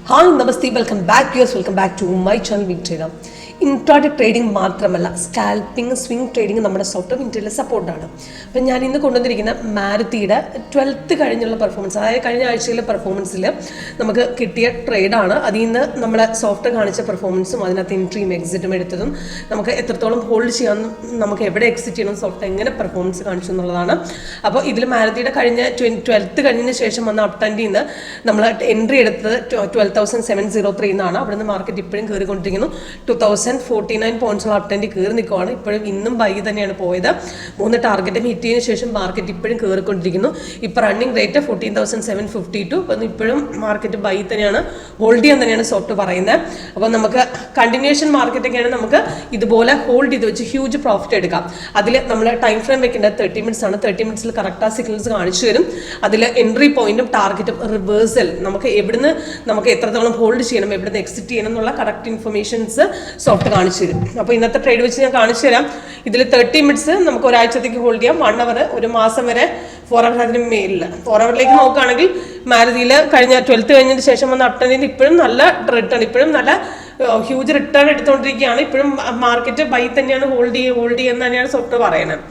Hi നമസ്തേ, welcome back to my channel വിക്ടേന. Intraday trading മാത്രമല്ല, സ്കാൽപ്പിംഗ്, സ്വിംഗ് ട്രേഡിംഗ് നമ്മുടെ സോഫ്റ്റ് വിൻറ്ററിലെ സപ്പോർട്ടാണ്. അപ്പം ഞാൻ ഇന്ന് കൊണ്ടുവന്നിരിക്കുന്ന മാരുതിയുടെ 12th കഴിഞ്ഞുള്ള പെർഫോമൻസ്, അതായത് കഴിഞ്ഞ ആഴ്ചയിലെ പെർഫോമൻസിൽ നമുക്ക് കിട്ടിയ ട്രേഡാണ്. അതിൽ നിന്ന് നമ്മൾ സോഫ്റ്റ് കാണിച്ച പെർഫോമൻസും അതിനകത്ത് എൻട്രിയും എക്സിറ്റും എടുത്തതും നമുക്ക് എത്രത്തോളം ഹോൾഡ് ചെയ്യാമെന്നും നമുക്ക് എവിടെ എക്സിറ്റ് ചെയ്യണം, സോഫ്റ്റ് എങ്ങനെ പെർഫോമൻസ് കാണിച്ചു എന്നുള്ളതാണ്. അപ്പോൾ ഇതിൽ മാരുതിയുടെ കഴിഞ്ഞ 12th കഴിഞ്ഞതിന് ശേഷം വന്ന അപ് ട്രെൻഡിൽ നിന്ന് നമ്മൾ എൻട്രി എടുത്തത് 12,703 എന്നാണ്. അവിടെ നിന്ന് മാർക്കറ്റ് ഇപ്പോഴും കയറിക്കൊണ്ടിരിക്കുന്നു. 2049 പോയിന്റ്സുള്ള അപ് ട്രെൻഡ് കയറി നിൽക്കുവാണ്. ഇപ്പോഴും ഇന്നും ബൈ തന്നെയാണ് പോയത്. 3 ടാർഗറ്റ് ഹിറ്റ് ചെയ്തതിനു ശേഷം മാർക്കറ്റ് ഇപ്പോഴും കയറിക്കൊണ്ടിരിക്കുന്നു. ഇപ്പോൾ റണ്ണിങ് റേറ്റ് 14,752. അപ്പം ഇപ്പോഴും മാർക്കറ്റ് ബൈ തന്നെയാണ്, ഹോൾഡ് ചെയ്യാൻ തന്നെയാണ് സോഫ്റ്റ് പറയുന്നത്. അപ്പോൾ നമുക്ക് കണ്ടിന്യൂഷൻ മാർക്കറ്റൊക്കെയാണ് നമുക്ക് ഇതുപോലെ ഹോൾഡ് ചെയ്ത് വെച്ച് ഹ്യൂജ് പ്രോഫിറ്റ് എടുക്കാം. അതിൽ നമ്മൾ ടൈം ഫ്രെയിം വെക്കേണ്ടത് 30 മിനിറ്റ്സ് ആണ്. 30 മിനിറ്റ്സിൽ കറക്റ്റ് ആ സിഗ്നൽസ് കാണിച്ചു തരും. അതിൽ എൻട്രി പോയിന്റും ടാർഗറ്റും റിവേഴ്സൽ നമുക്ക് എവിടുന്ന് നമുക്ക് എത്രത്തോളം ഹോൾഡ് ചെയ്യണം, എവിടുന്ന് എക്സിറ്റ് ചെയ്യണം എന്നുള്ള കറക്റ്റ് ഇൻഫർമേഷൻസ് സോഫ്റ്റ് കാണിച്ചു തരും. അപ്പോൾ ഇന്നത്തെ ട്രേഡ് വെച്ച് ഞാൻ കാണിച്ചു തരാം. ഇതിൽ 30 മിനിറ്റ്സ് നമുക്ക് ഒരാഴ്ചത്തേക്ക് ഹോൾഡ് ചെയ്യാം, 1 അവർ, ഒരു മാസം വരെ, 4 അവർ, അതിന് മേലിൽ 4 അവറിലേക്ക് നോക്കുകയാണെങ്കിൽ മാരുതിയിൽ കഴിഞ്ഞ 12th കഴിഞ്ഞതിന് ശേഷം വന്ന അപ് ട്രെൻഡിൽ ഇപ്പോഴും നല്ല റിട്ടേൺ, ഇപ്പോഴും നല്ല ഹ്യൂജ് റിട്ടേൺ എടുത്തുകൊണ്ടിരിക്കുകയാണ്. ഇപ്പോഴും മാർക്കറ്റ് ബൈ തന്നെയാണ്, ഹോൾഡ് ചെയ്യുന്ന തന്നെയാണ് സോഫ്റ്റ് പറയുന്നത്.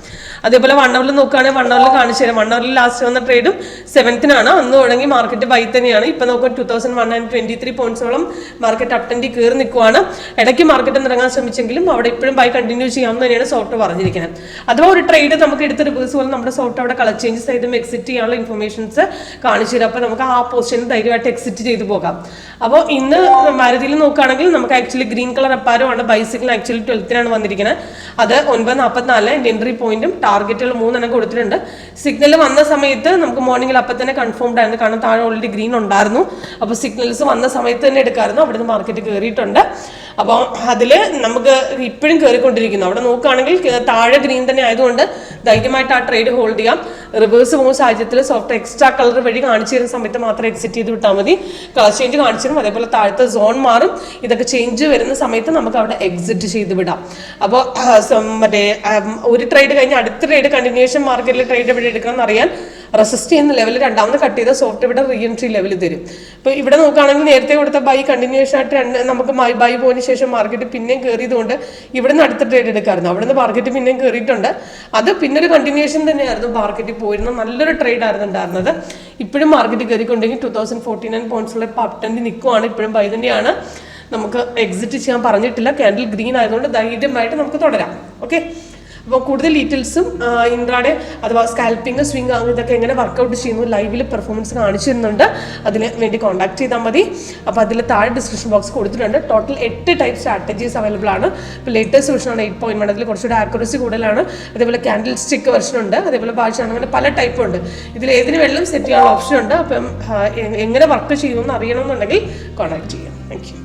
അതേപോലെ 1 അവറിൽ നോക്കുകയാണെങ്കിൽ 1 അവറിൽ കാണിച്ചു തരാം. 1 അവറിൽ ലാസ്റ്റ് വന്ന ട്രേഡും 7th അന്ന് തുടങ്ങി മാർക്കറ്റ് ബൈ തന്നെയാണ്. ഇപ്പം നോക്കുക 2123 പോയിന്റ്സോളം മാർക്കറ്റ് അപ് ട്രെൻഡിൽ കയറി നിൽക്കുവാണ്. ഇടയ്ക്ക് മാർക്കറ്റ് ഇറങ്ങാൻ ശ്രമിച്ചെങ്കിലും അവിടെ ഇപ്പോഴും ബൈ കണ്ടിന്യൂ ചെയ്യാമെന്ന് തന്നെയാണ് സോഫ്റ്റ് പറഞ്ഞിരിക്കുന്നത്. അഥവാ ഒരു ട്രേഡ് നമുക്ക് എടുത്ത് റിവേഴ്സ് പോലെ നമ്മുടെ സോഫ്റ്റ് അവിടെ കളർ ചേഞ്ചസ് ചെയ്തും എക്സിറ്റ് ചെയ്യാനുള്ള ഇൻഫർമേഷൻസ് കാണിച്ചു തരാം. അപ്പോൾ നമുക്ക് ആ പൊസിഷനിൽ ധൈര്യമായിട്ട് എക്സിറ്റ് ചെയ്ത് പോകാം. അപ്പോൾ ഇന്ന് മാരുതിയിൽ നോക്കുകയാണെങ്കിൽ നമുക്ക് ആക്ച്വലി ഗ്രീൻ കളർ അപ്പാരമാണ്. ബൈസിക്കിൾ ആക്ച്വലി 12th വന്നിരിക്കുന്നത്. അത് 9:44 എൻട്രി പോയിന്റും ടാർഗറ്റുകൾ 3 കൊടുത്തിട്ടുണ്ട്. സിഗ്നൽ വന്ന സമയത്ത് നമുക്ക് മോർണിംഗിൽ അപ്പം തന്നെ കൺഫേംഡ് ആയിരുന്നു, കാരണം താഴെ ഓൾറെഡി ഗ്രീൻ ഉണ്ടായിരുന്നു. അപ്പോൾ സിഗ്നൽസ് വന്ന സമയത്ത് തന്നെ എടുക്കാമായിരുന്നു. അവിടുന്ന് മാർക്കറ്റ് കയറിയിട്ടുണ്ട്. അപ്പോൾ അതിൽ നമുക്ക് ഇപ്പോഴും കയറിക്കൊണ്ടിരിക്കുന്നു. അവിടെ നോക്കുകയാണെങ്കിൽ താഴെ ഗ്രീൻ തന്നെ ആയതുകൊണ്ട് ധൈര്യമായിട്ട് ആ ട്രേഡ് ഹോൾഡ് ചെയ്യാം. റിവേഴ്സ് പോകുന്ന സാഹചര്യത്തിൽ സോഫ്റ്റ് എക്സ്ട്രാ കളർ വഴി കാണിച്ചു തരുന്ന സമയത്ത് മാത്രം എക്സിറ്റ് ചെയ്ത് വിട്ടാൽ മതി. കളർ ചേഞ്ച് കാണിച്ചു തരും. അതേപോലെ താഴത്തെ സോൺ മാറും. ഇതൊക്കെ ചേഞ്ച് വരുന്ന സമയത്ത് നമുക്ക് അവിടെ എക്സിറ്റ് ചെയ്ത് വിടാം. അപ്പോൾ മറ്റേ ഒരു ട്രേഡ് കഴിഞ്ഞ് അടുത്ത ട്രേഡ് കണ്ടിന്യൂഷൻ മാർക്കറ്റിൽ ട്രേഡ് എവിടെ എടുക്കണം എന്നറിയാൻ റെസിസ്റ്റ് ചെയ്യുന്ന ലെവൽ രണ്ടാമത് കട്ട് ചെയ്ത സോഫ്റ്റ് ഇവിടെ റീ എൻട്രി ലെവൽ തരും. ഇപ്പോൾ ഇവിടെ നോക്കുകയാണെങ്കിൽ നേരത്തെ കൊടുത്ത ബൈ കണ്ടിന്യൂഷൻ ആയിട്ട് നമുക്ക് ബൈ പോയതിന് ശേഷം മാർക്കറ്റ് പിന്നെയും കയറിയതുകൊണ്ട് ഇവിടുന്ന് അടുത്ത ട്രേഡ് എടുക്കാമായിരുന്നു. അവിടുന്ന് മാർക്കറ്റ് പിന്നെയും കയറിയിട്ടുണ്ട്. അത് പിന്നെ ഒരു കണ്ടിന്യൂഷൻ തന്നെയായിരുന്നു. മാർക്കറ്റ് പോയിരുന്ന നല്ലൊരു ട്രേഡ് ആയിരുന്നു ഉണ്ടായിരുന്നത്. ഇപ്പോഴും മാർക്കറ്റ് കയറിക്കൊണ്ടെങ്കിൽ 2049 പോയിന്റ്സുള്ള അപ് ട്രെൻഡ് നിൽക്കുവാണ്. ഇപ്പോഴും ബൈ തന്നെയാണ്. നമുക്ക് എക്സിറ്റ് ചെയ്യാൻ പറഞ്ഞിട്ടില്ല. ക്യാൻഡിൽ ഗ്രീൻ ആയതുകൊണ്ട് ധൈര്യമായിട്ട് നമുക്ക് തുടരാം. ഓക്കെ, അപ്പോൾ കൂടുതൽ ഡീറ്റെയിൽസും ഇൻട്രാഡേ അഥവാ സ്കാൽപ്പിംഗ്, സ്വിംഗ് ഇതൊക്കെ എങ്ങനെ വർക്കൗട്ട് ചെയ്യുന്നു ലൈവിൽ പെർഫോമൻസ് കാണിച്ചു തരുന്നുണ്ട്. അതിന് വേണ്ടി കോൺടാക്ട് ചെയ്താൽ മതി. അപ്പോൾ അതിൽ താഴെ ഡിസ്ക്രിപ്ഷൻ ബോക്സ് കൊടുത്തിട്ടുണ്ട്. ടോട്ടൽ 8 ടൈപ്പ് സ്ട്രാറ്റജീസ് അവൈലബിൾ ആണ്. ഇപ്പോൾ ലേറ്റസ്റ്റ് വെർഷനാണ് 8.1. അതിൽ കുറച്ചുകൂടി ആക്യുറസി കൂടുതലാണ്. അതേപോലെ ക്യാൻഡിൽ സ്റ്റിക്ക് വെർഷൻ ഉണ്ട്. അതേപോലെ ബാച്ചാണ്. അങ്ങനെ പല ടൈപ്പ് ഉണ്ട്. ഇതിൽ ഏതിന് വെള്ളം സെറ്റ് ചെയ്യാനുള്ള ഓപ്ഷൻ ഉണ്ട്. അപ്പം എങ്ങനെ വർക്ക് ചെയ്യുമെന്ന് അറിയണമെന്നുണ്ടെങ്കിൽ കോൺടാക്ട് ചെയ്യാം. Thank you.